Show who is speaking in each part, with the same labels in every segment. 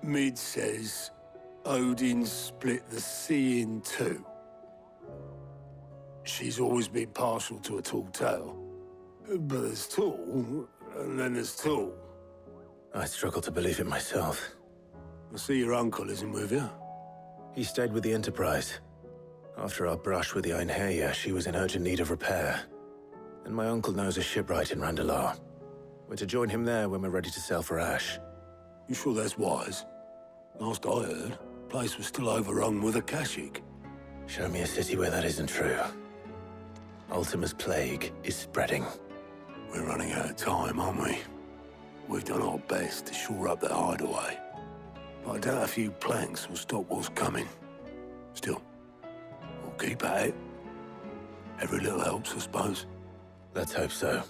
Speaker 1: Mid says Odin split the sea in two. She's always been partial to a tall tale. But there's tall, and then there's tall.
Speaker 2: I struggle to believe it myself.
Speaker 1: I see your uncle isn't with you.
Speaker 2: He stayed with the Enterprise. After our brush with the Einherja, she was in urgent need of repair. And my uncle knows a shipwright in Randalar. We're to join him there when we're ready to sail for Ash.
Speaker 1: You sure that's wise? Last I heard, the place was still overrun with Akashic.
Speaker 2: Show me a city where that isn't true. Ultima's plague is spreading.
Speaker 1: We're running out of time, aren't we? We've done our best to shore up that hideaway. But I doubt a few planks will stop what's coming. Still, we'll keep at it. Every little helps, I suppose.
Speaker 2: Let's hope so.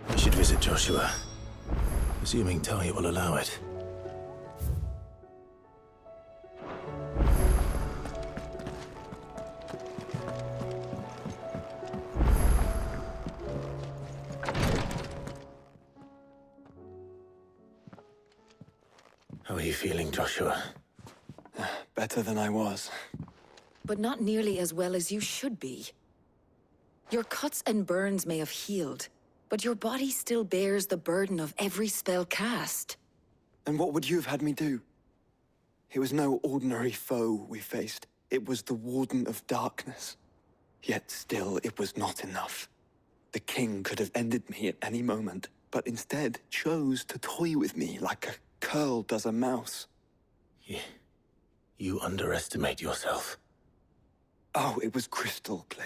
Speaker 2: We should visit Joshua, assuming Talia will allow it. How are you feeling, Joshua?
Speaker 3: Better than I was.
Speaker 4: But not nearly as well as you should be. Your cuts and burns may have healed, but your body still bears the burden of every spell cast.
Speaker 3: And what would you have had me do? It was no ordinary foe we faced. It was the Warden of Darkness. Yet still, it was not enough. The king could have ended me at any moment, but instead chose to toy with me like a curl does a mouse.
Speaker 2: You underestimate yourself.
Speaker 3: Oh, it was crystal clear.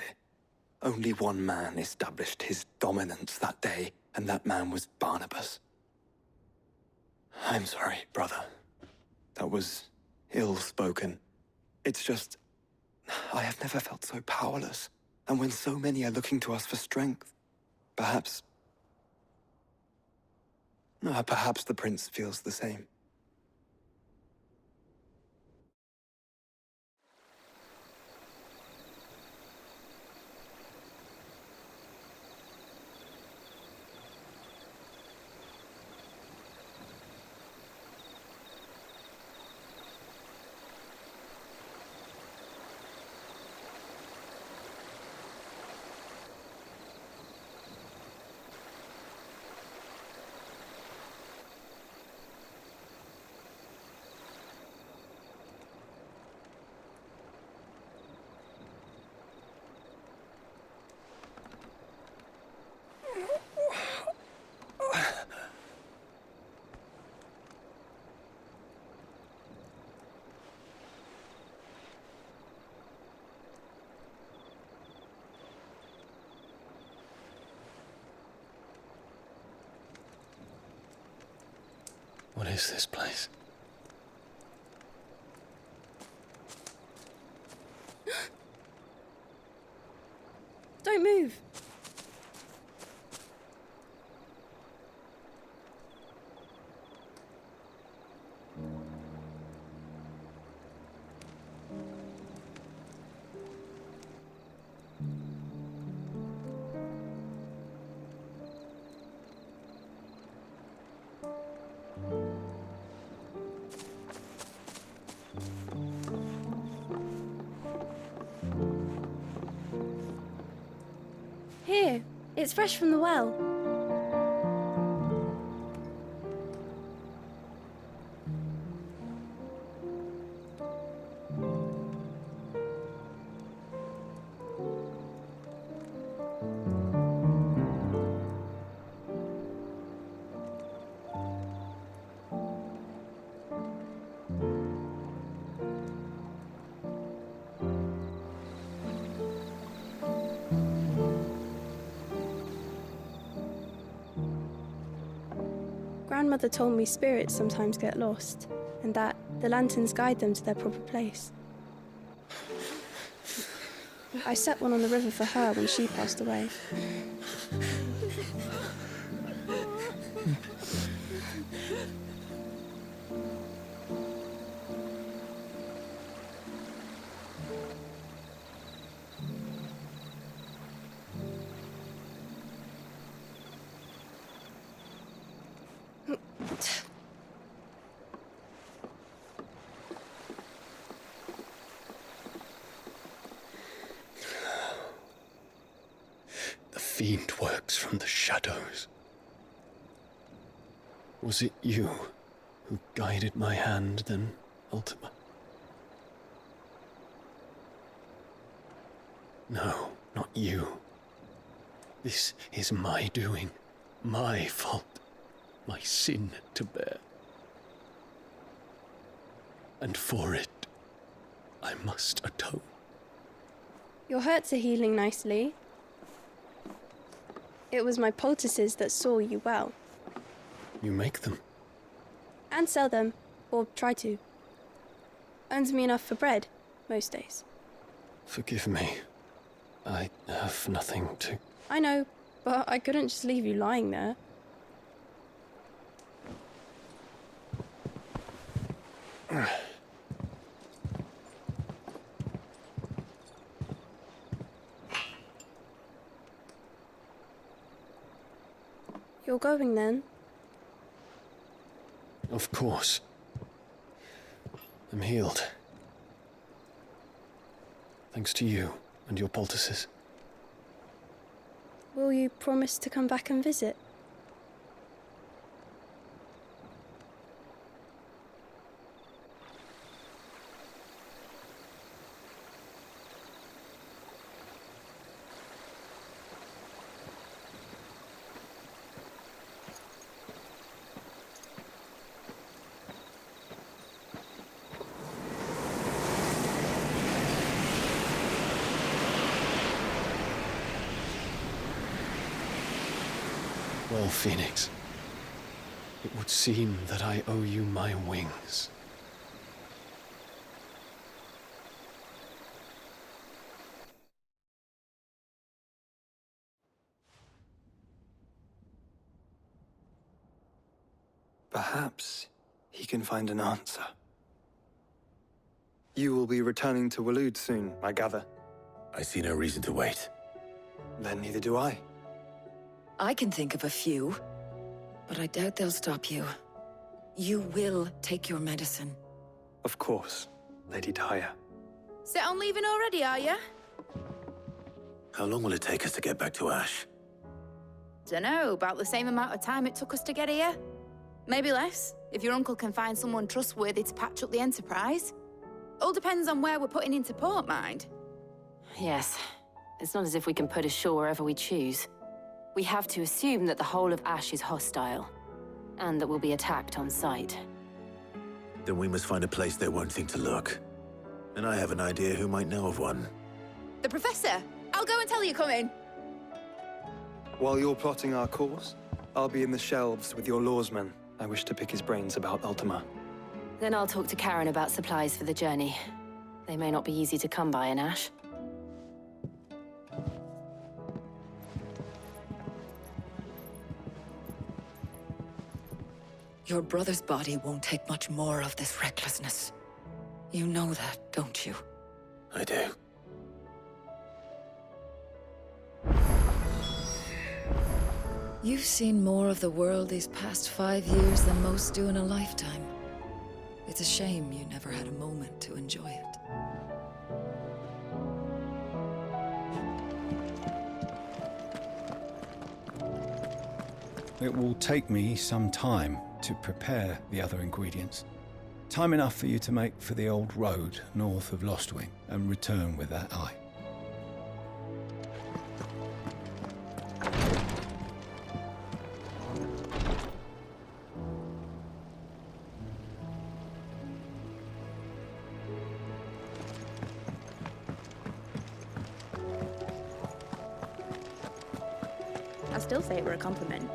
Speaker 3: Only one man established his dominance that day, and that man was Barnabas. I'm sorry, brother. That was ill-spoken. It's just, I have never felt so powerless. And when so many are looking to us for strength, perhaps the prince feels the same.
Speaker 2: What is this place?
Speaker 5: Don't move. Here, it's fresh from the well. Grandmother told me spirits sometimes get lost, and that the lanterns guide them to their proper place. I set one on the river for her when she passed away.
Speaker 6: The fiend works from the shadows. Was it you who guided my hand then, Ultima? No, not you. This is my doing, my fault, my sin to bear. And for it, I must atone.
Speaker 5: Your hurts are healing nicely. It was my poultices that saw you well.
Speaker 6: You make them?
Speaker 5: And sell them, or try to. Earns me enough for bread, most days.
Speaker 6: Forgive me. I have nothing to...
Speaker 5: I know, but I couldn't just leave you lying there. You're going then?
Speaker 6: Of course. I'm healed. Thanks to you and your poultices.
Speaker 5: Will you promise to come back and visit?
Speaker 6: Well, Phoenix, it would seem that I owe you my wings.
Speaker 3: Perhaps he can find an answer. You will be returning to Waloed soon, I gather.
Speaker 2: I see no reason to wait.
Speaker 3: Then neither do I.
Speaker 4: I can think of a few, but I doubt they'll stop you. You will take your medicine.
Speaker 3: Of course, Lady Daya.
Speaker 7: Set on leaving already, are you?
Speaker 2: How long will it take us to get back to Ash?
Speaker 7: Dunno, about the same amount of time it took us to get here. Maybe less, if your uncle can find someone trustworthy to patch up the Enterprise. All depends on where we're putting into port, mind.
Speaker 8: Yes. It's not as if we can put ashore wherever we choose. We have to assume that the whole of Ash is hostile, and that we'll be attacked on sight.
Speaker 2: Then we must find a place they won't think to look. And I have an idea who might know of one.
Speaker 7: The Professor! I'll go and tell you come in.
Speaker 3: While you're plotting our course, I'll be in the shelves with your lawsman. I wish to pick his brains about Ultima.
Speaker 8: Then I'll talk to Karen about supplies for the journey. They may not be easy to come by in Ash.
Speaker 4: Your brother's body won't take much more of this recklessness. You know that, don't you?
Speaker 2: I do.
Speaker 4: You've seen more of the world these past 5 years than most do in a lifetime. It's a shame you never had a moment to enjoy it.
Speaker 9: It will take me some time to prepare the other ingredients. Time enough for you to make for the old road north of Lostwing and return with that eye.
Speaker 7: I still say it were a compliment.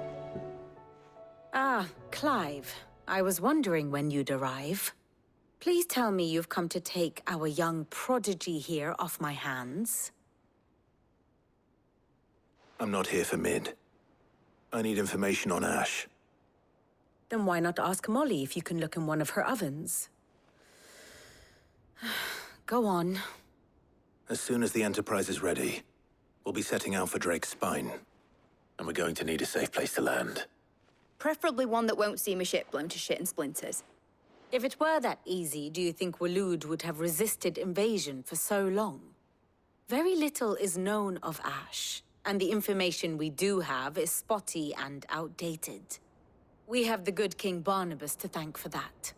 Speaker 4: Ah,
Speaker 10: Clive, I was wondering when you'd arrive. Please tell me you've come to take our young prodigy here off my hands.
Speaker 2: I'm not here for Mid. I need information on Ash.
Speaker 10: Then why not ask Molly if you can look in one of her ovens? Go on.
Speaker 2: As soon as the Enterprise is ready, we'll be setting out for Drake's Spine. And we're going to need a safe place to land.
Speaker 7: Preferably one that won't see my ship blown to shit and splinters.
Speaker 10: If it were that easy, do you think Waloed would have resisted invasion for so long? Very little is known of Ash, and the information we do have is spotty and outdated. We have the good King Barnabas to thank for that.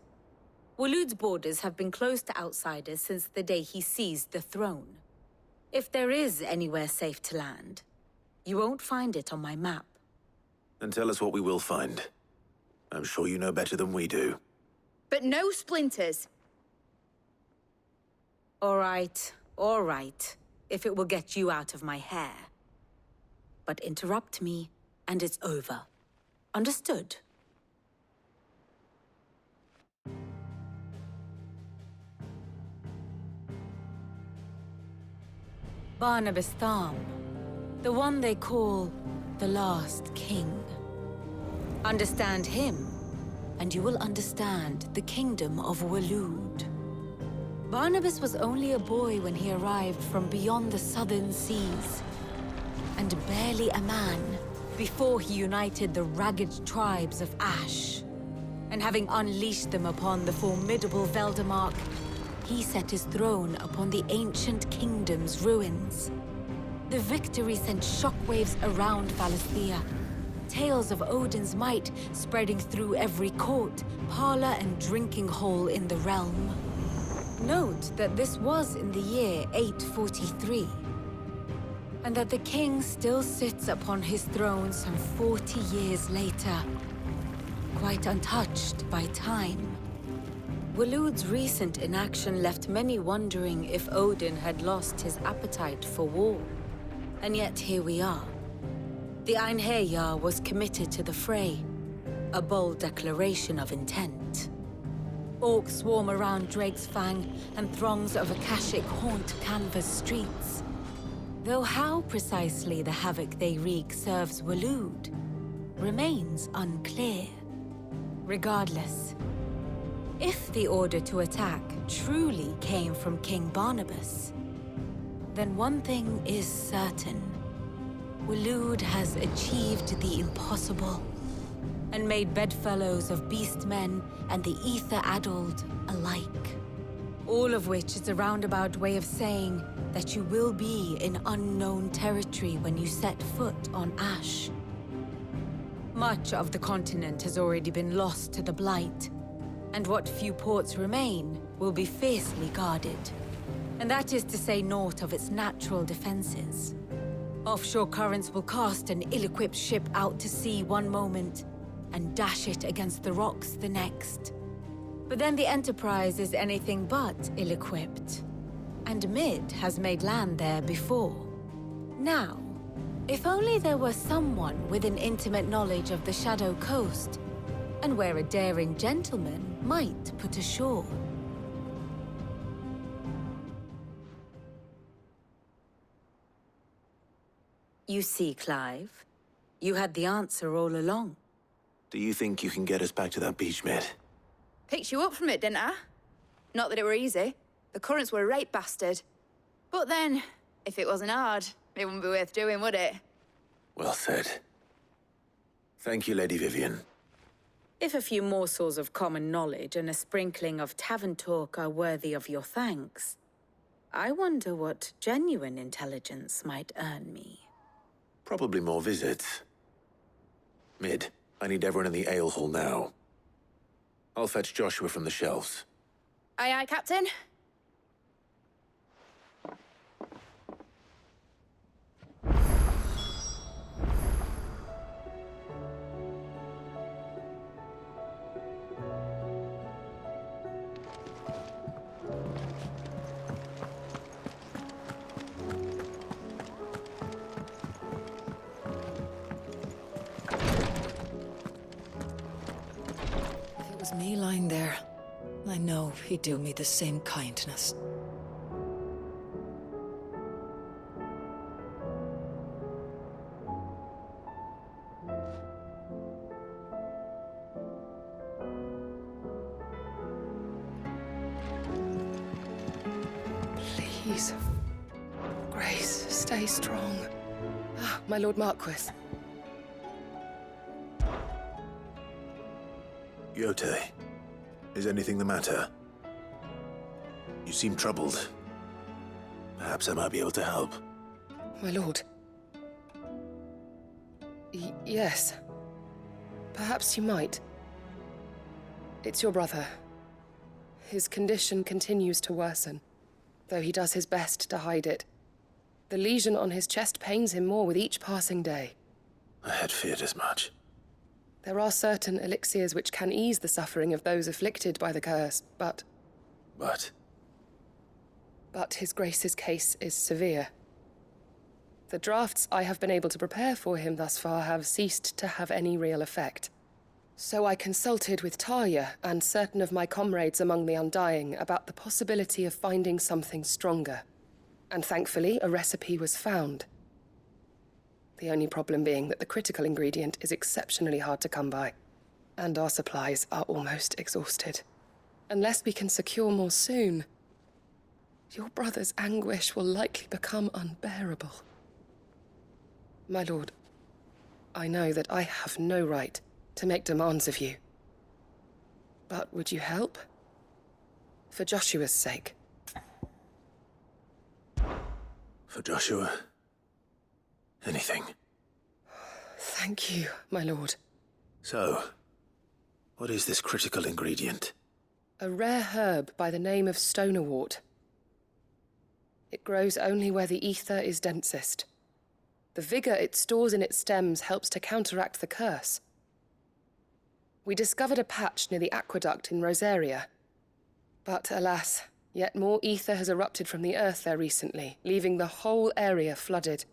Speaker 10: Waloed's borders have been closed to outsiders since the day he seized the throne. If there is anywhere safe to land, you won't find it on my map.
Speaker 2: Then tell us what we will find. I'm sure you know better than we do.
Speaker 7: But no splinters.
Speaker 10: All right, if it will get you out of my hair. But interrupt me, and it's over. Understood? Barnabas Tharm, the one they call the Last King. Understand him, and you will understand the kingdom of Waloed. Barnabas was only a boy when he arrived from beyond the southern seas, and barely a man before he united the ragged tribes of Ash. And having unleashed them upon the formidable Veldamark, he set his throne upon the ancient kingdom's ruins. The victory sent shockwaves around Valisthea, tales of Odin's might spreading through every court, parlor, and drinking hole in the realm. Note that this was in the year 843, and that the king still sits upon his throne some 40 years later, quite untouched by time. Waloed's recent inaction left many wondering if Odin had lost his appetite for war. And yet here we are. The Einherjar was committed to the fray, a bold declaration of intent. Orcs swarm around Drake's Fang, and throngs of Akashic haunt Canva's streets. Though how precisely the havoc they wreak serves Waloed remains unclear. Regardless, if the order to attack truly came from King Barnabas, then one thing is certain. Waloed has achieved the impossible, and made bedfellows of beastmen and the ether-addled alike. All of which is a roundabout way of saying that you will be in unknown territory when you set foot on Ash. Much of the continent has already been lost to the Blight, and what few ports remain will be fiercely guarded. And that is to say naught of its natural defenses. Offshore currents will cast an ill-equipped ship out to sea one moment, and dash it against the rocks the next. But then the Enterprise is anything but ill-equipped, and Mid has made land there before. Now, if only there were someone with an intimate knowledge of the Shadow Coast, and where a daring gentleman might put ashore. You see, Clive, you had the answer all along.
Speaker 2: Do you think you can get us back to that beach, Mid?
Speaker 7: Picked you up from it, didn't I? Not that it were easy. The currents were a right bastard. But then, if it wasn't hard, it wouldn't be worth doing, would it?
Speaker 2: Well said. Thank you, Lady Vivian.
Speaker 10: If a few morsels of common knowledge and a sprinkling of tavern talk are worthy of your thanks, I wonder what genuine intelligence might earn me.
Speaker 2: Probably more visits. Mid, I need everyone in the ale hall now. I'll fetch Joshua from the shelves.
Speaker 7: Aye, aye, Captain.
Speaker 4: me lying there, I know he'd do me the same kindness.
Speaker 11: Please. Grace, stay strong. Ah, my Lord Marquis.
Speaker 2: Yote, is anything the matter? You seem troubled. Perhaps I might be able to help.
Speaker 11: My lord. Yes. Perhaps you might. It's your brother. His condition continues to worsen, though he does his best to hide it. The lesion on his chest pains him more with each passing day.
Speaker 2: I had feared as much.
Speaker 11: There are certain elixirs which can ease the suffering of those afflicted by the curse, but his Grace's case is severe. The drafts I have been able to prepare for him thus far have ceased to have any real effect. So I consulted with Talia and certain of my comrades among the Undying about the possibility of finding something stronger. And thankfully, a recipe was found. The only problem being that the critical ingredient is exceptionally hard to come by, and our supplies are almost exhausted. Unless we can secure more soon, your brother's anguish will likely become unbearable. My lord, I know that I have no right to make demands of you. But would you help? For Joshua's sake.
Speaker 2: For Joshua? Anything.
Speaker 11: Thank you, my lord.
Speaker 2: So, what is this critical ingredient?
Speaker 11: A rare herb by the name of stonerwort. It grows only where the aether is densest. The vigor it stores in its stems helps to counteract the curse. We discovered a patch near the aqueduct in Rosaria. But alas, yet more aether has erupted from the earth there recently, leaving the whole area flooded.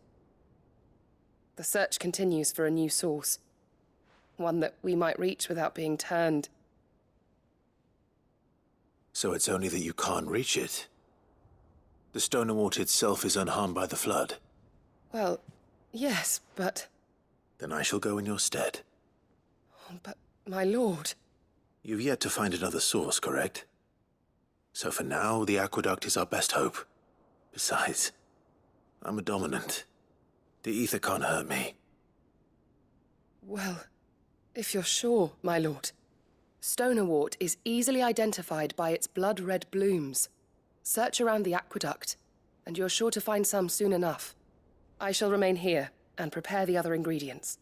Speaker 11: The search continues for a new source. One that we might reach without being turned.
Speaker 2: So it's only that you can't reach it? The stonerwort itself is unharmed by the flood?
Speaker 11: Well, yes, but...
Speaker 2: Then I shall go in your stead.
Speaker 11: But, my lord...
Speaker 2: You've yet to find another source, correct? So for now, the aqueduct is our best hope. Besides, I'm a dominant. The aether can't hurt me.
Speaker 11: Well, if you're sure, my lord. Stonerwort is easily identified by its blood-red blooms. Search around the aqueduct, and you're sure to find some soon enough. I shall remain here and prepare the other ingredients.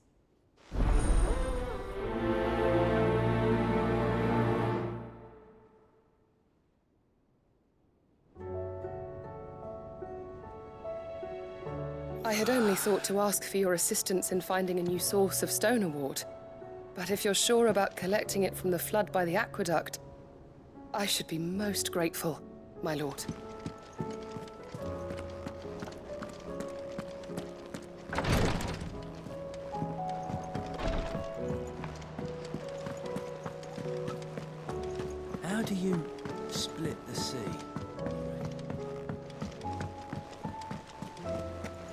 Speaker 11: I had only thought to ask for your assistance in finding a new source of stonerwort. But if you're sure about collecting it from the flood by the aqueduct, I should be most grateful, my lord.
Speaker 12: How do you split the sea?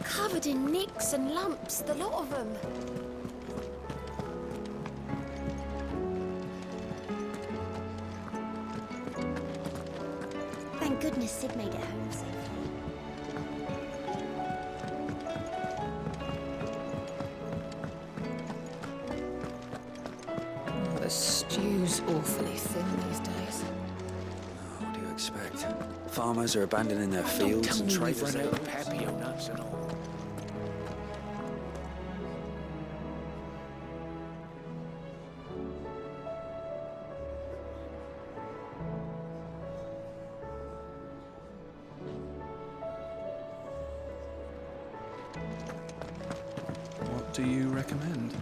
Speaker 13: Covered in nicks and lumps, the lot of them. Thank goodness Sid made it home safely.
Speaker 4: Oh, the stew's awfully thin these days.
Speaker 12: What do you expect? Farmers are abandoning their fields and traders
Speaker 6: Run out of papio nuts and all.
Speaker 12: What do you recommend?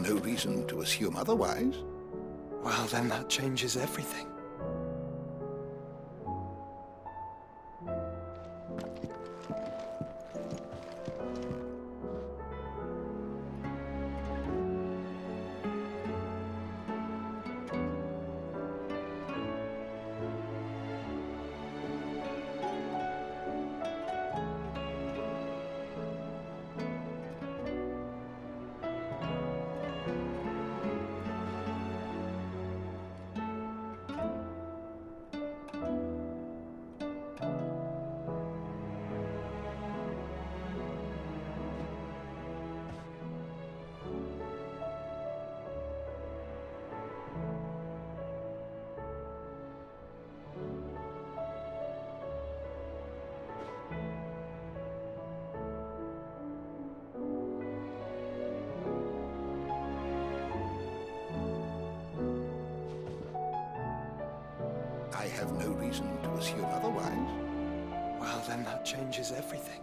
Speaker 14: no reason to assume otherwise.
Speaker 3: Well, then that changes everything.
Speaker 14: I have no reason to assume otherwise.
Speaker 3: Well, then that changes everything.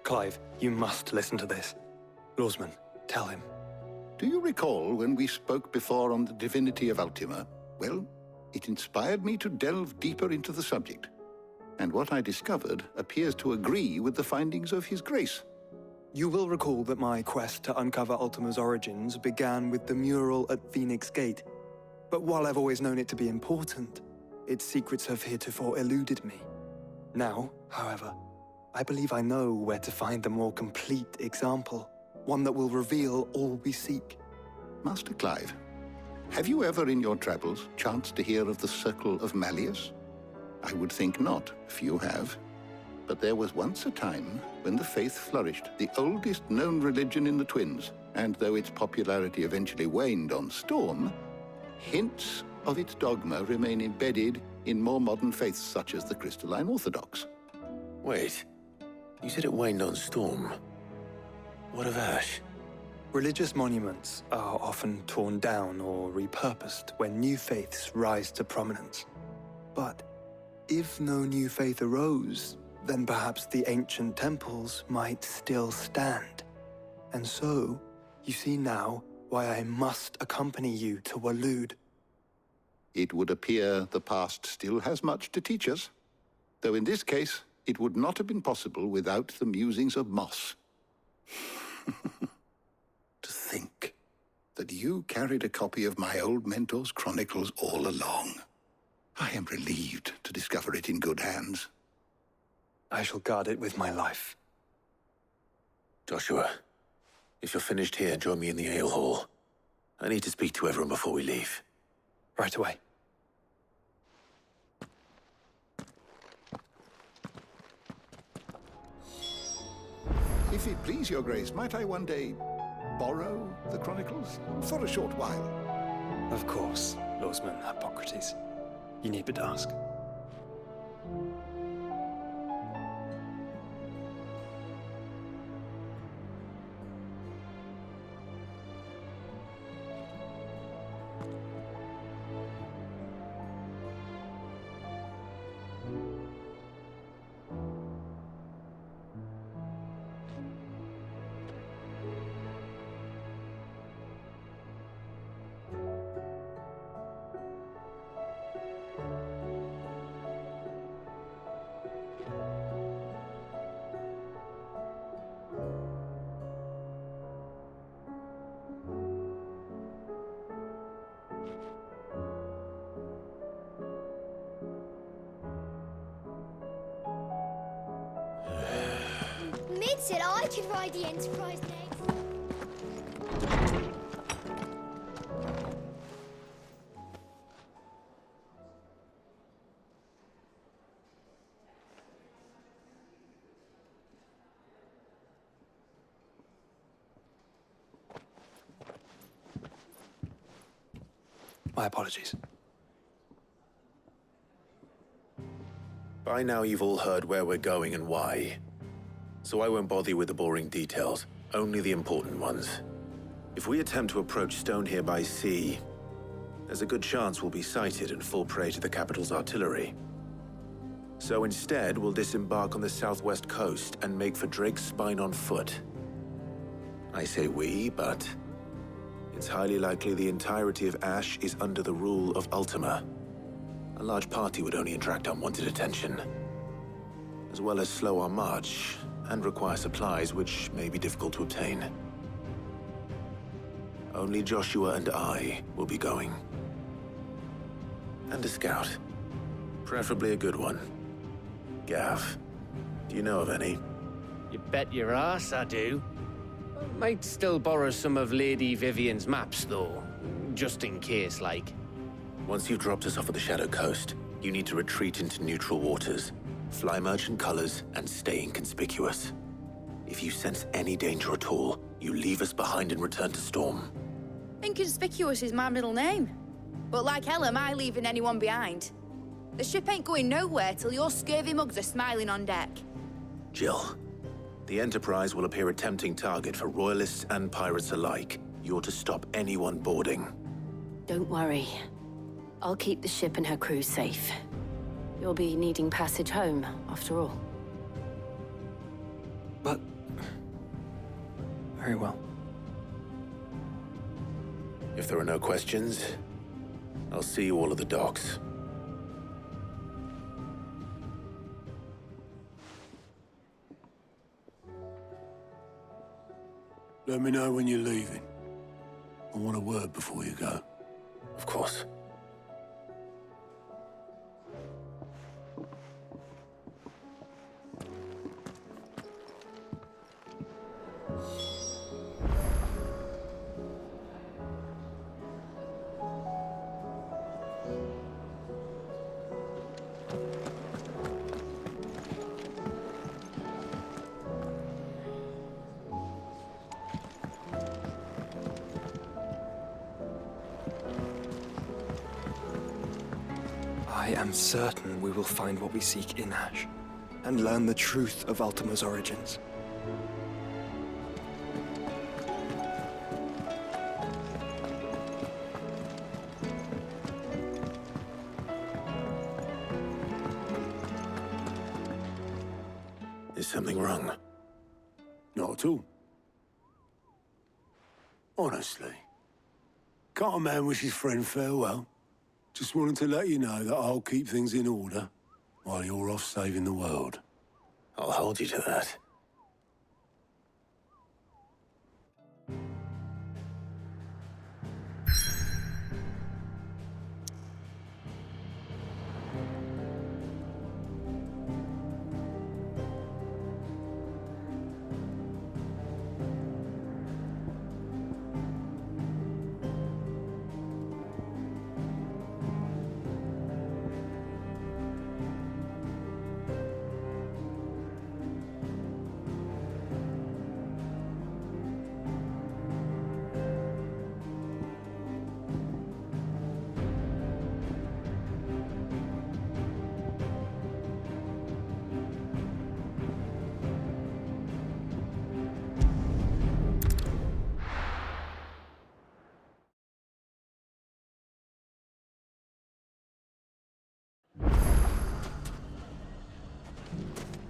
Speaker 3: Clive, you must listen to this. Lawsman, tell him.
Speaker 14: Do you recall when we spoke before on the divinity of Ultima? Well, it inspired me to delve deeper into the subject. And what I discovered appears to agree with the findings of His Grace.
Speaker 3: You will recall that my quest to uncover Ultima's origins began with the mural at Phoenix Gate. But while I've always known it to be important, its secrets have heretofore eluded me. Now, however, I believe I know where to find the more complete example, one that will reveal all we seek.
Speaker 14: Master Clive, have you ever in your travels chanced to hear of the Circle of Malleus? I would think not, if you have. But there was once a time when the faith flourished, the oldest known religion in the Twins, and though its popularity eventually waned on Storm, hints of its dogma remain embedded in more modern faiths such as the Crystalline Orthodox.
Speaker 2: Wait, you said it waned on Storm. What of Ash?
Speaker 3: Religious monuments are often torn down or repurposed when new faiths rise to prominence. But if no new faith arose, then perhaps the ancient temples might still stand. And so, you see now why I must accompany you to Waloed.
Speaker 14: It would appear the past still has much to teach us, though in this case, it would not have been possible without the musings of Moss. To think that you carried a copy of my old mentor's chronicles all along. I am relieved to discover it in good hands.
Speaker 3: I shall guard it with my life.
Speaker 2: Joshua, if you're finished here, join me in the ale hall. I need to speak to everyone before we leave.
Speaker 3: Right away.
Speaker 14: If it please your grace, might I one day borrow the chronicles for a short while?
Speaker 3: Of course, Lawsman Hippocrates. You need but ask.
Speaker 13: Mid said I could ride the Enterprise next.
Speaker 3: My apologies.
Speaker 2: By now you've all heard where we're going and why. So I won't bother you with the boring details, only the important ones. If we attempt to approach Stone here by sea, there's a good chance we'll be sighted and fall prey to the capital's artillery. So instead, we'll disembark on the southwest coast and make for Drake's Spine on foot. I say we, but it's highly likely the entirety of Ash is under the rule of Ultima. A large party would only attract unwanted attention, as well as slow our march and require supplies which may be difficult to obtain. Only Joshua and I will be going. And a scout. Preferably a good one. Gav, do you know of any?
Speaker 15: You bet your ass I do. Might still borrow some of Lady Vivian's maps, though. Just in case, like.
Speaker 2: Once you've dropped us off at the Shadow Coast, you need to retreat into neutral waters, fly merchant colors, and stay inconspicuous. If you sense any danger at all, you leave us behind and return to Storm.
Speaker 7: Inconspicuous is my middle name. But like hell am I leaving anyone behind. The ship ain't going nowhere till your scurvy mugs are smiling on deck.
Speaker 2: Jill, the Enterprise will appear a tempting target for royalists and pirates alike. You're to stop anyone boarding.
Speaker 8: Don't worry. I'll keep the ship and her crew safe. You'll be needing passage home, after all.
Speaker 3: But... very well.
Speaker 2: If there are no questions, I'll see you all at the docks.
Speaker 1: Let me know when you're leaving. I want a word before you go.
Speaker 2: Of course.
Speaker 3: I am certain we will find what we seek in Ash, and learn the truth of Ultima's origins.
Speaker 2: Is something wrong?
Speaker 1: Not at all. Honestly. Can't a man wish his friend farewell? Just wanted to let you know that I'll keep things in order while you're off saving the world.
Speaker 2: I'll hold you to that.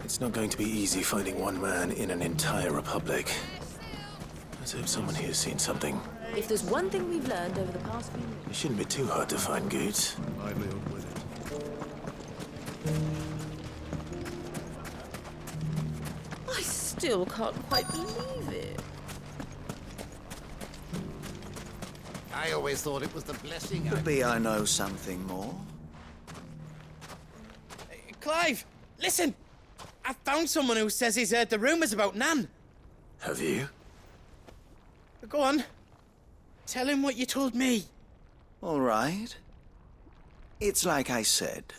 Speaker 2: It's not going to be easy finding one man in an entire republic. Let's hope someone here's seen something.
Speaker 10: If there's one thing we've learned over the past few minutes...
Speaker 2: It shouldn't be too hard to find goods.
Speaker 6: Livelihood with it.
Speaker 10: I still can't quite believe it.
Speaker 16: I always thought it was the blessing.
Speaker 17: Could be I know something more.
Speaker 15: Clive, listen! I found someone who says he's heard the rumors about Nan.
Speaker 2: Have you?
Speaker 15: Go on. Tell him what you told me.
Speaker 17: All right. It's like I said.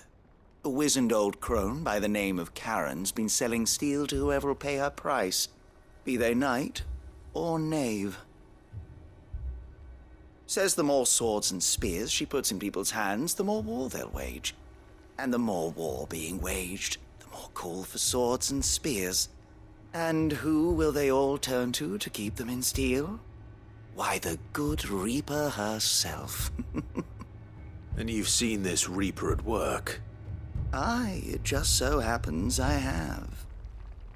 Speaker 17: A wizened old crone by the name of Karen's been selling steel to whoever will pay her price, be they knight or knave. Says the more swords and spears she puts in people's hands, the more war they'll wage. And the more war being waged, the more call for swords and spears. And who will they all turn to keep them in steel? Why, the good Reaper herself.
Speaker 2: And you've seen this Reaper at work?
Speaker 17: Aye, it just so happens I have.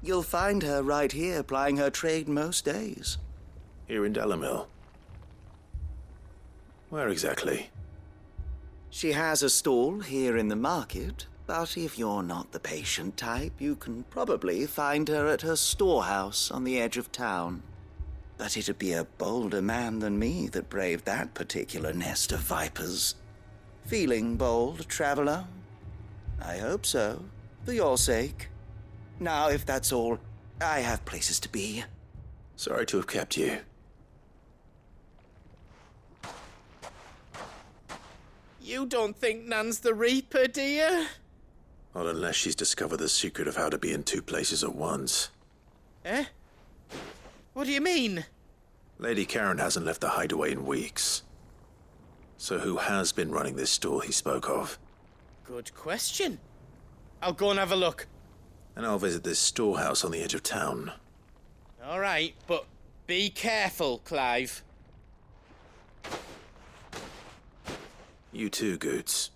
Speaker 17: You'll find her right here plying her trade most days.
Speaker 2: Here in Delamil? Where exactly?
Speaker 17: She has a stall here in the market, but if you're not the patient type, you can probably find her at her storehouse on the edge of town. But it'd be a bolder man than me that braved that particular nest of vipers. Feeling bold, traveler? I hope so, for your sake. Now, if that's all, I have places to be.
Speaker 2: Sorry to have kept you.
Speaker 18: You don't think Nan's the Reaper, do you?
Speaker 2: Not unless she's discovered the secret of how to be in two places at once.
Speaker 18: Eh? What do you mean?
Speaker 2: Lady Karen hasn't left the hideaway in weeks. So who has been running this store he spoke of?
Speaker 18: Good question. I'll go and have a look.
Speaker 2: And I'll visit this storehouse on the edge of town.
Speaker 18: All right, but be careful, Clive.
Speaker 2: You too, Goots.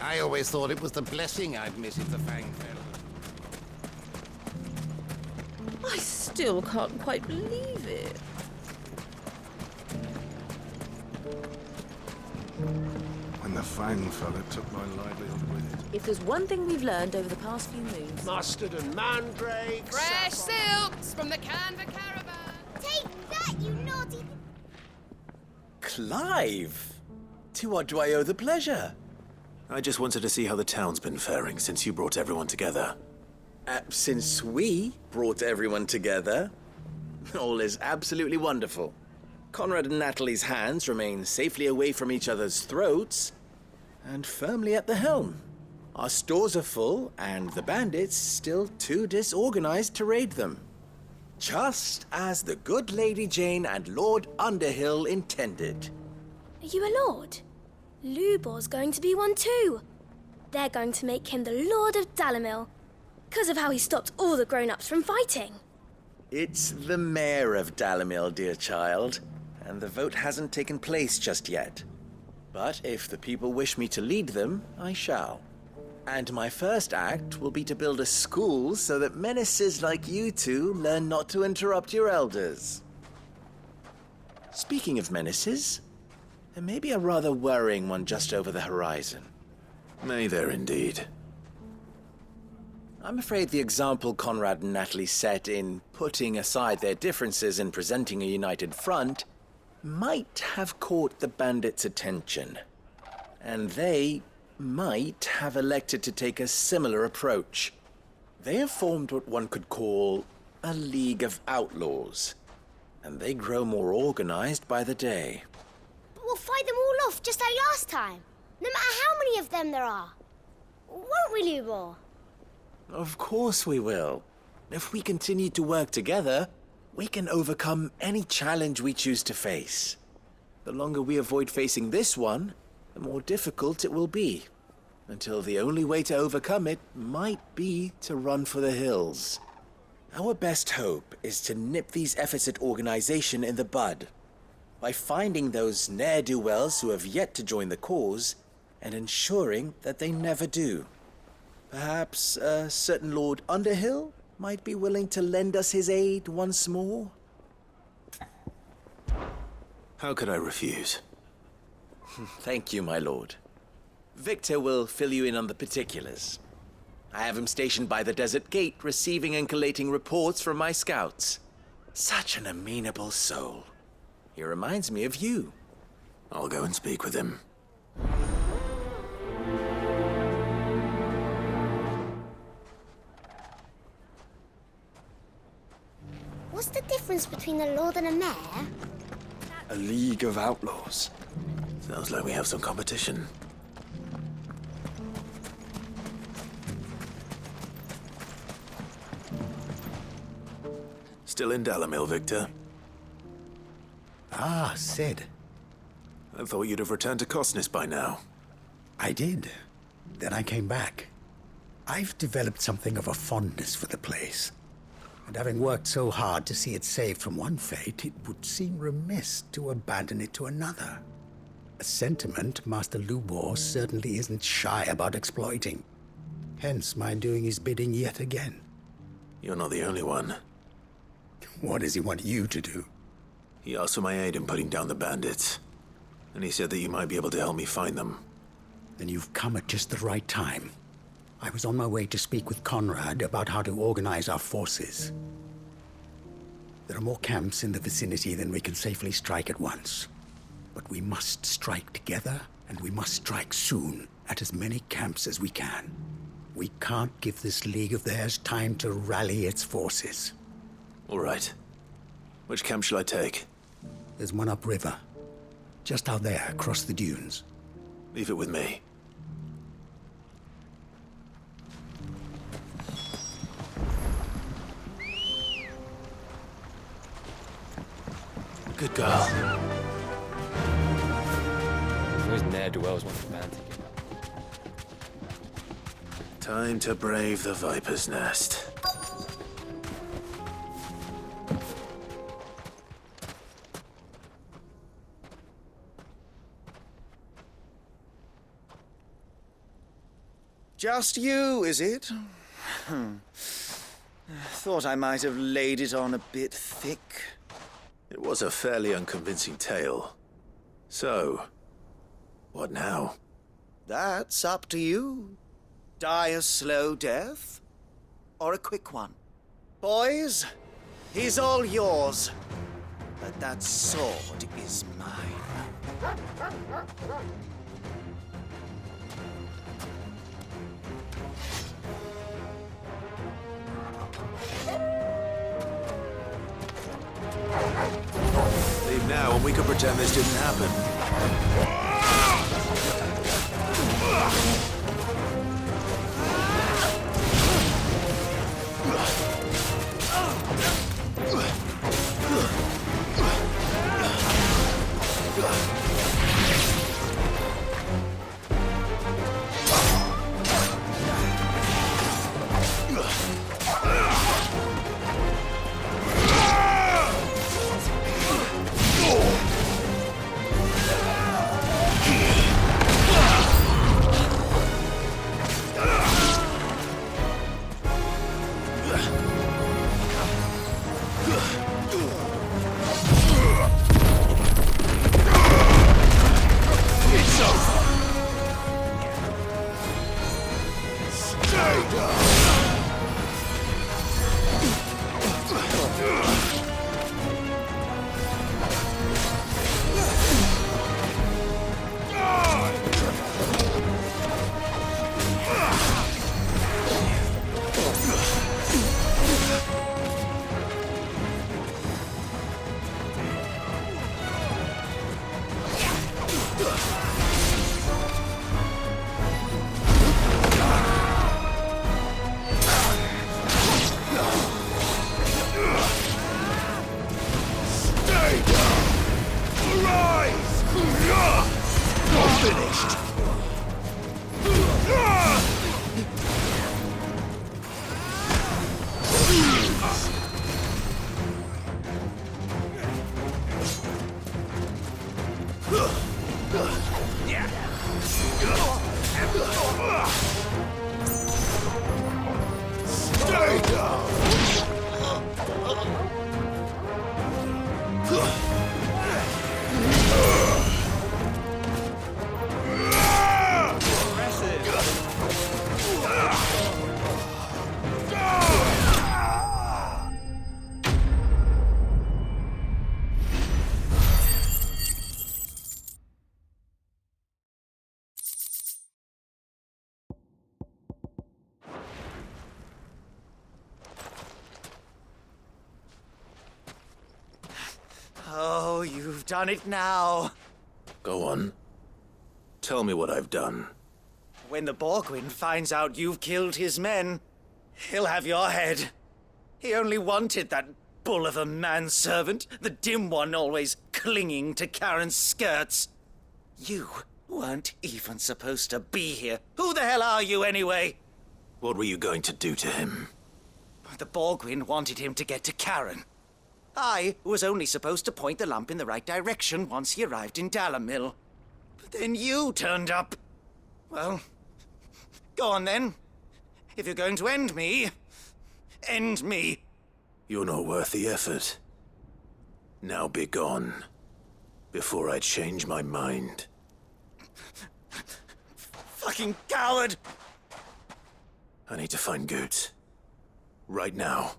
Speaker 16: I always thought it was the blessing I'd miss if the fang fell.
Speaker 19: I still can't quite believe it.
Speaker 20: When the fang fell, it took my livelihood with it.
Speaker 19: If there's one thing we've learned over the past few moons...
Speaker 6: Mustard and mandrakes.
Speaker 11: Fresh silks from the Canva caravan.
Speaker 13: Take that, you naughty...
Speaker 2: Clive! To what do I owe the pleasure? I just wanted to see how the town's been faring since you brought everyone together.
Speaker 17: Since we brought everyone together, all is absolutely wonderful. Conrad and Natalie's hands remain safely away from each other's throats and firmly at the helm. Our stores are full, and the bandits still too disorganized to raid them. Just as the good Lady Jane and Lord Underhill intended.
Speaker 13: Are you a lord? Lubor's going to be one too. They're going to make him the Lord of Dalimil, because of how he stopped all the grown-ups from fighting.
Speaker 17: It's the mayor of Dalimil, dear child, and the vote hasn't taken place just yet. But if the people wish me to lead them, I shall. And my first act will be to build a school so that menaces like you two learn not to interrupt your elders. Speaking of menaces, there may be a rather worrying one just over the horizon.
Speaker 2: May there indeed. I'm afraid the example Conrad and Natalie set in putting aside their differences and presenting a united front might have caught the bandits' attention. And they might have elected to take a similar approach. They have formed what one could call a League of Outlaws, and they grow more organized by the day.
Speaker 13: But we'll fight them all off just like last time, no matter how many of them there are. Won't we, Lubor?
Speaker 2: Of course we will. If we continue to work together, we can overcome any challenge we choose to face. The longer we avoid facing this one, the more difficult it will be. Until the only way to overcome it might be to run for the hills. Our best hope is to nip these efforts at organization in the bud, by finding those ne'er-do-wells who have yet to join the cause, and ensuring that they never do. Perhaps a certain Lord Underhill might be willing to lend us his aid once more? How could I refuse? Thank you, my lord. Victor will fill you in on the particulars. I have him stationed by the desert gate, receiving and collating reports from my scouts. Such an amenable soul. He reminds me of you.
Speaker 1: I'll go and speak with him.
Speaker 13: What's the difference between a lord and a mayor?
Speaker 3: A League of Outlaws.
Speaker 2: Sounds like we have some competition.
Speaker 1: Still in Dalamil, Victor?
Speaker 16: Ah, Sid.
Speaker 1: I thought you'd have returned to Cosnis by now.
Speaker 16: I did. Then I came back. I've developed something of a fondness for the place. And having worked so hard to see it saved from one fate, it would seem remiss to abandon it to another. A sentiment Master Lubor certainly isn't shy about exploiting. Hence my doing his bidding yet again.
Speaker 1: You're not the only one.
Speaker 16: What does he want you to do?
Speaker 1: He asked for my aid in putting down the bandits. And he said that you might be able to help me find them.
Speaker 16: Then you've come at just the right time. I was on my way to speak with Conrad about how to organize our forces. There are more camps in the vicinity than we can safely strike at once. But we must strike together, and we must strike soon at as many camps as we can. We can't give this league of theirs time to rally its forces.
Speaker 1: All right. Which camp shall I take?
Speaker 16: There's one upriver. Just out there, across the dunes.
Speaker 1: Leave it with me. Good girl.
Speaker 15: Those ne'er-do-wells want the man to give up.
Speaker 1: Time to brave the Viper's Nest.
Speaker 17: Just you, is it? Thought I might have laid it on a bit thick.
Speaker 1: It was a fairly unconvincing tale. So, what now?
Speaker 17: That's up to you. Die a slow death, or a quick one. Boys, he's all yours. But that sword is mine.
Speaker 1: Leave now and we could pretend this didn't happen.
Speaker 16: finished! Stay down!
Speaker 17: Oh, you've done it now.
Speaker 2: Go on. Tell me what I've done.
Speaker 17: When the Borgwyn finds out you've killed his men, he'll have your head. He only wanted that bull of a manservant, the dim one always clinging to Karen's skirts. You weren't even supposed to be here. Who the hell are you, anyway?
Speaker 2: What were you going to do to him?
Speaker 17: The Borgwyn wanted him to get to Karen. I was only supposed to point the lamp in the right direction once he arrived in Dalamil. But then you turned up. Well, go on then. If you're going to end me, end me.
Speaker 2: You're not worth the effort. Now be gone, before I change my mind.
Speaker 17: Fucking coward!
Speaker 2: I need to find Goots. Right now.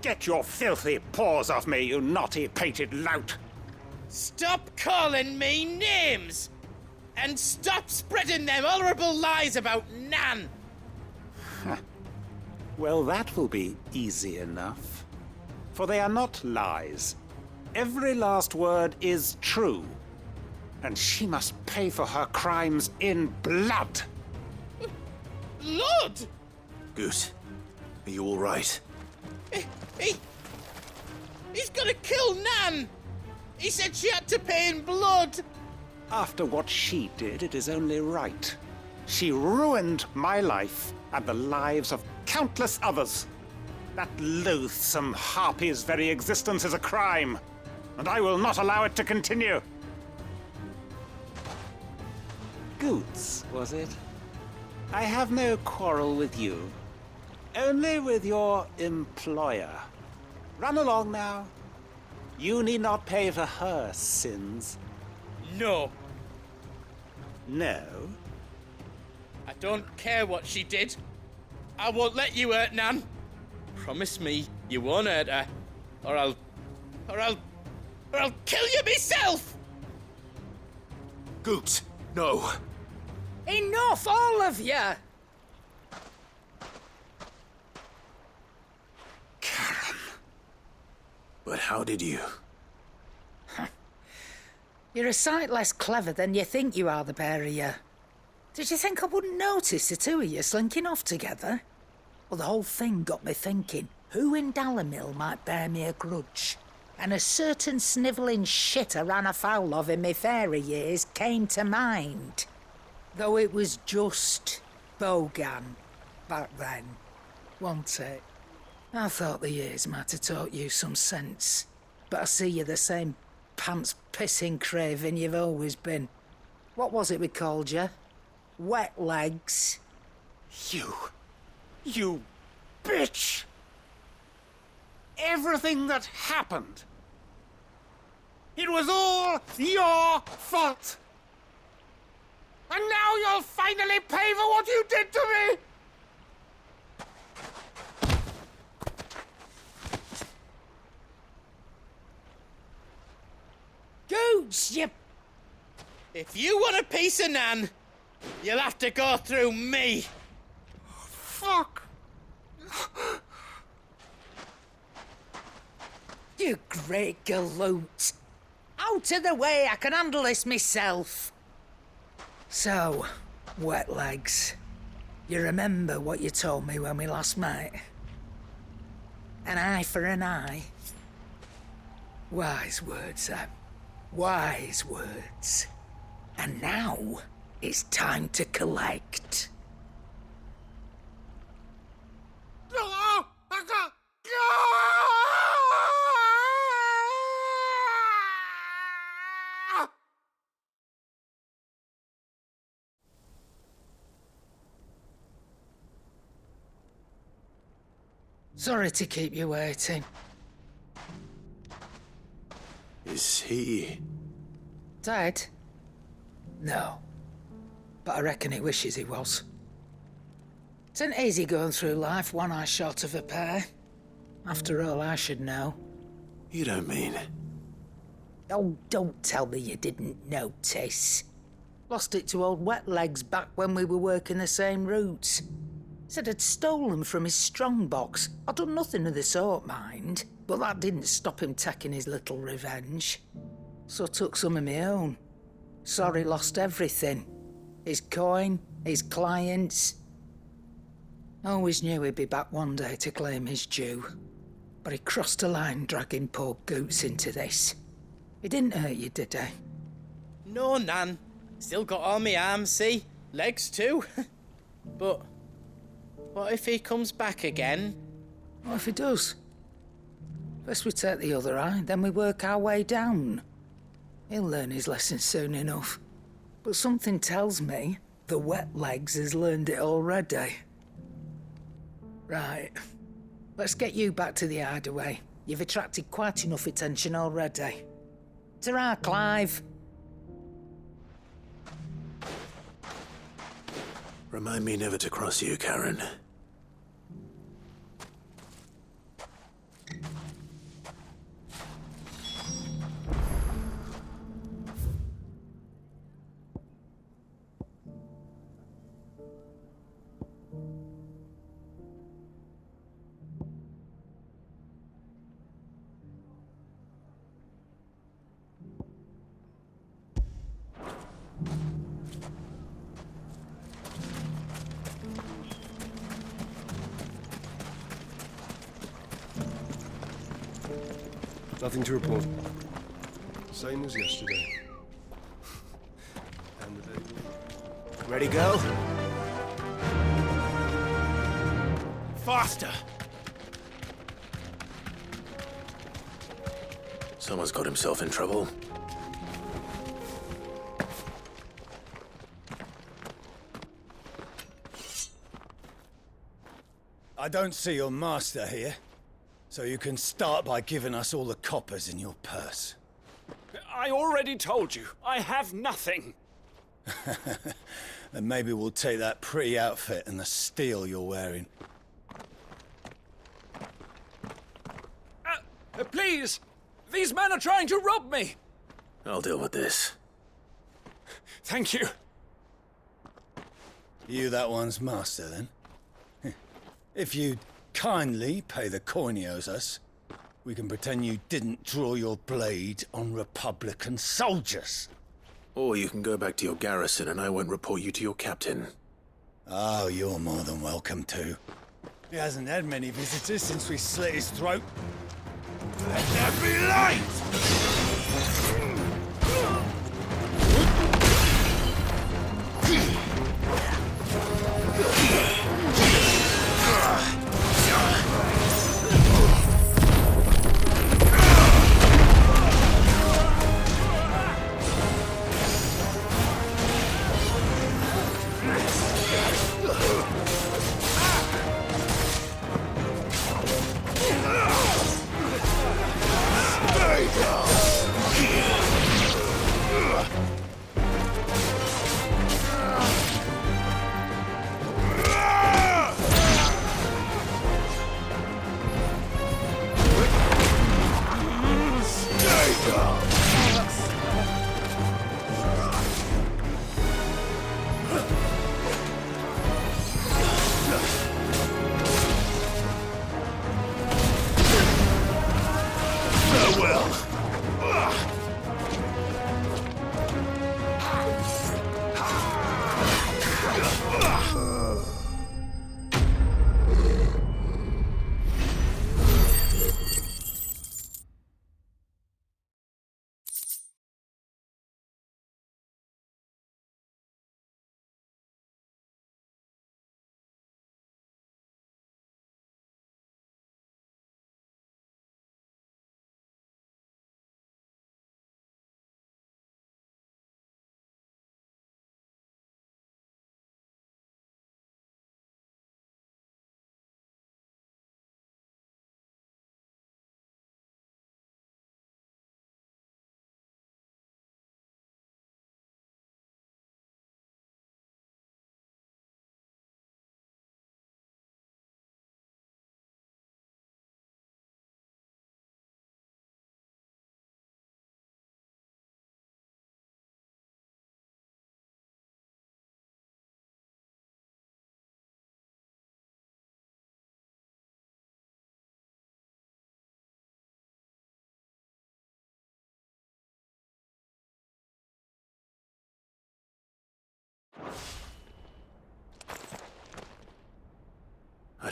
Speaker 21: Get your filthy paws off me, you naughty-pated lout!
Speaker 18: Stop calling me names! And stop spreading them horrible lies about Nan!
Speaker 21: Well, that will be easy enough. For they are not lies. Every last word is true. And she must pay for her crimes in blood.
Speaker 18: Lord!
Speaker 2: Goot, are you all right?
Speaker 18: He's gonna kill Nan! He said she had to pay in blood!
Speaker 21: After what she did, it is only right. She ruined my life and the lives of countless others. That loathsome harpy's very existence is a crime, and I will not allow it to continue. Goots, was it? I have no quarrel with you. Only with your employer. Run along now. You need not pay for her sins.
Speaker 18: No.
Speaker 21: No?
Speaker 18: I don't care what she did. I won't let you hurt Nan. Promise me you won't hurt her, or I'll kill you myself!
Speaker 2: Goots, no.
Speaker 19: Enough, all of you!
Speaker 2: Karen. But how did you?
Speaker 19: You're a sight less clever than you think you are, the pair of you. Did you think I wouldn't notice the two of you slinking off together? Well, the whole thing got me thinking, who in Dalamil might bear me a grudge? And a certain snivelling shit I ran afoul of in my fairy years came to mind. Though it was just Bogan back then, wasn't it? I thought the years might have taught you some sense, but I see you're the same pants-pissing craven you've always been. What was it we called you? Wet legs?
Speaker 21: You bitch! Everything that happened, it was all your fault! And now you'll finally pay for what you did to me!
Speaker 19: Goots, you...
Speaker 18: If you want a piece of Nan, you'll have to go through me.
Speaker 21: Fuck!
Speaker 19: You great galoot. Out of the way, I can handle this myself. So, Wet legs. You remember what you told me when we last met? An eye for an eye. Wise words, Sam. Wise words. And now, it's time to collect. Sorry to keep you waiting.
Speaker 2: Is he...
Speaker 19: dead? No. But I reckon he wishes he was. It ain't easy going through life one eye short of a pair. After all, I should know.
Speaker 2: You don't mean...
Speaker 19: Oh, don't tell me you didn't notice. Lost it to old Wet Legs back when we were working the same routes. Said I'd stolen from his strongbox. I'd done nothing of the sort, mind. But that didn't stop him taking his little revenge. So I took some of my own. Sorry, lost everything. His coin, his clients. Always knew he'd be back one day to claim his due. But he crossed a line dragging poor Goots into this. He didn't hurt you, did he?
Speaker 18: No, Nan. Still got all my arms, see? Legs too. But what if he comes back again?
Speaker 19: What if he does? First we take the other eye, then we work our way down. He'll learn his lesson soon enough. But something tells me the Wet Legs has learned it already. Right. Let's get you back to the hideaway. You've attracted quite enough attention already. Ta-ra, Clive.
Speaker 2: Remind me never to cross you, Karen.
Speaker 20: Nothing to report. Same as yesterday. And the day.
Speaker 2: Ready, go?
Speaker 18: Faster!
Speaker 2: Someone's got himself in trouble.
Speaker 9: I don't see your master here, so you can start by giving us all the coppers in your purse.
Speaker 21: I already told you, I have nothing.
Speaker 9: Then maybe we'll take that pretty outfit and the steel you're wearing.
Speaker 21: Please! These men are trying to rob me!
Speaker 2: I'll deal with this.
Speaker 21: Thank you.
Speaker 9: You that one's master, then? If you'd kindly pay the coin he owes us, we can pretend you didn't draw your blade on Republican soldiers.
Speaker 2: Or you can go back to your garrison and I won't report you to your captain.
Speaker 9: Oh, you're more than welcome to. He hasn't had many visitors since we slit his throat. Let there be light!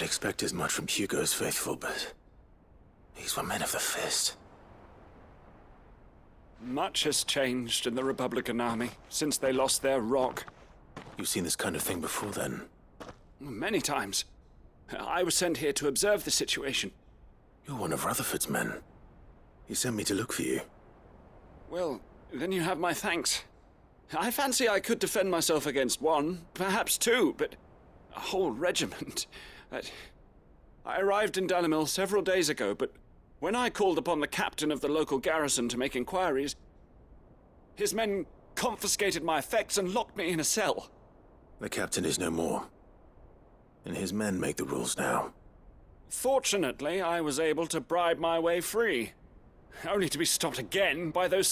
Speaker 2: I'd expect as much from Hugo's faithful, but these were men of the fist.
Speaker 5: Much has changed in the Republican army since they lost their rock.
Speaker 2: You've seen this kind of thing before, then?
Speaker 5: Many times. I was sent here to observe the situation.
Speaker 2: You're one of Rutherford's men. He sent me to look for you.
Speaker 5: Well, then you have my thanks. I fancy I could defend myself against one, perhaps two, but a whole regiment. I arrived in Dalimil several days ago, but when I called upon the captain of the local garrison to make inquiries, his men confiscated my effects and locked me in a cell.
Speaker 2: The captain is no more, and his men make the rules now.
Speaker 5: Fortunately, I was able to bribe my way free, only to be stopped again by those